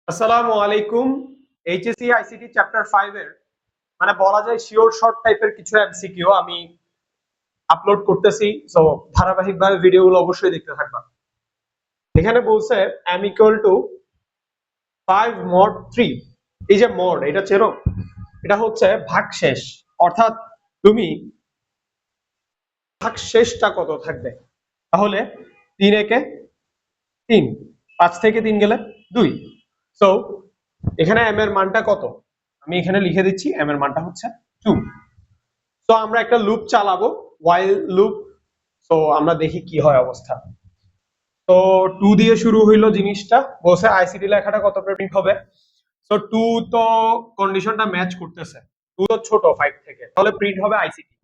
আসসালামু আলাইকুম। HSC ICT chapter 5 এর মানে বলা যায় শিওর শর্ট টাইপের কিছু এমসিকিউ আমি আপলোড করতেছি, সো ধারাবাহিকভাবে ভিডিওগুলো অবশ্যই দেখতে থাকবা। এখানে বলছে m equal to 5 mod 3। এই যে mod, এটা চেনো? এটা হচ্ছে ভাগশেষ, অর্থাৎ তুমি ভাগশেষটা কত থাকবে। তাহলে 3 একে 3, 5 থেকে 3 গেলে 2। সো এখানে m এর মানটা কত, আমি এখানে লিখে দিচ্ছি। m এর মানটা হচ্ছে 2। তো আমরা একটা লুপ চালাবো, while লুপ। তো আমরা দেখি কি হয় অবস্থা। তো 2 দিয়ে শুরু হইলো জিনিসটা, বলছে আইসিটি লেখাটা কত প্রিন্ট হবে। সো 2 তো কন্ডিশনটা ম্যাচ করতেছে, 2 তো ছোট 5 থেকে, তাহলে প্রিন্ট হবে আইসিটি।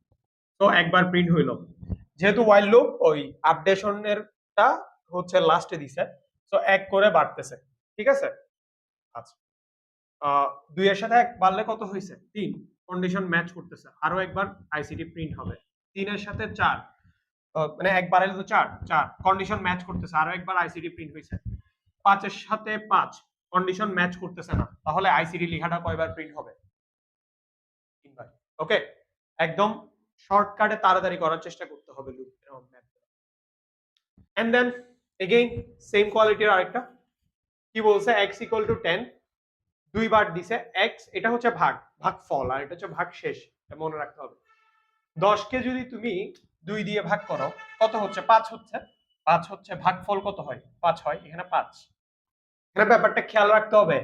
তো একবার প্রিন্ট হইলো, যেহেতু while লুপ ওই আপডেশনেরটা হচ্ছে লাস্টে দিছে, তো এক করে বাড়তেছে। ঠিক আছে, আচ্ছা। 2 এর সাথে 1 বাড়লে কত হইছে 3, কন্ডিশন ম্যাচ করতেছে, আরো একবার আইসিটি প্রিন্ট হবে। 3 এর সাথে 4, মানে 1 বাড়াইলে তো 4, 4 কন্ডিশন ম্যাচ করতেছে, আরো একবার আইসিটি প্রিন্ট হইছে। 5 এর সাথে 5, কন্ডিশন ম্যাচ করতেছে না, তাহলে আইসিটি লেখাটা কয়বার প্রিন্ট হবে? 3 বার। ওকে, একদম শর্টকাটে তাড়াতাড়ি করার চেষ্টা করতে হবে loop math. And then again same কোয়ালিটির আরেকটা কি বলছে, x ইকুয়াল টু 10, দুইবার দিছে x, এটা হচ্ছে ভাগফল, আর এটা হচ্ছে ভাগশেষ, এটা মনে রাখতে হবে। 10 কে যদি তুমি 2 দিয়ে ভাগ করো কত হচ্ছে? 5 হচ্ছে। 5 হচ্ছে ভাগফল, কত হয়? 5 হয়, এখানে 5। এখানে ব্যাপারটা খেয়াল রাখতে হবে,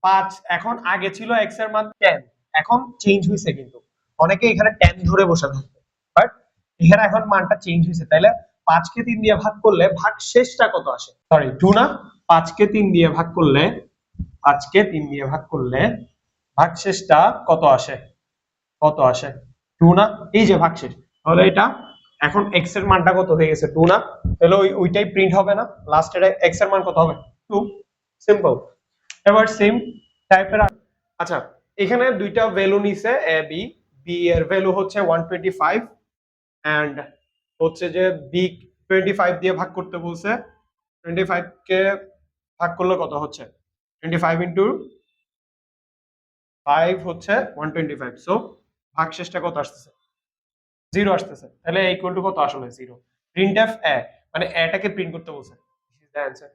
5 এখন আগে ছিল x এর মান 10, এখন চেঞ্জ হইছে, কিন্তু অনেকে এখানে 10 ধরে বসে থাকবে, বাট এখানে এখন মানটা চেঞ্জ হইছে। তাইলে 5 কে 3 দিয়ে ভাগ করলে ভাগশেষটা কত আসে? সরি 2 না, 5 কে 3 দিয়ে ভাগ করলে, 5 কে 3 দিয়ে ভাগ করলে ভাগশেষটা কত আসে? কত আসে? 2 না, এই যে ভাগশেষ। তাহলে এটা এখন x এর মানটা কত হয়ে গেছে? 2 না, তাহলে ওইটাই প্রিন্ট হবে না, লাস্টের x এর মান কত হবে? 2। সিম্পল। এবার সেম টাইপের, আচ্ছা এখানে দুইটা ভ্যালু নিছে a b, b এর ভ্যালু হচ্ছে 125 এন্ড হচ্ছে যে b 25 দিয়ে ভাগ করতে বলছে। 25 কে ভাগ করলে কত হচ্ছে? 25 ইনটু 5 হচ্ছে 125, সো ভাগশেষটা কত আসতেছে? 0 আসতেছে। তাহলে ইকুয়াল টু কত আসলে? 0। প্রিন্টএফ এ, মানে এটাকে প্রিন্ট করতে বলছে। This is the answer.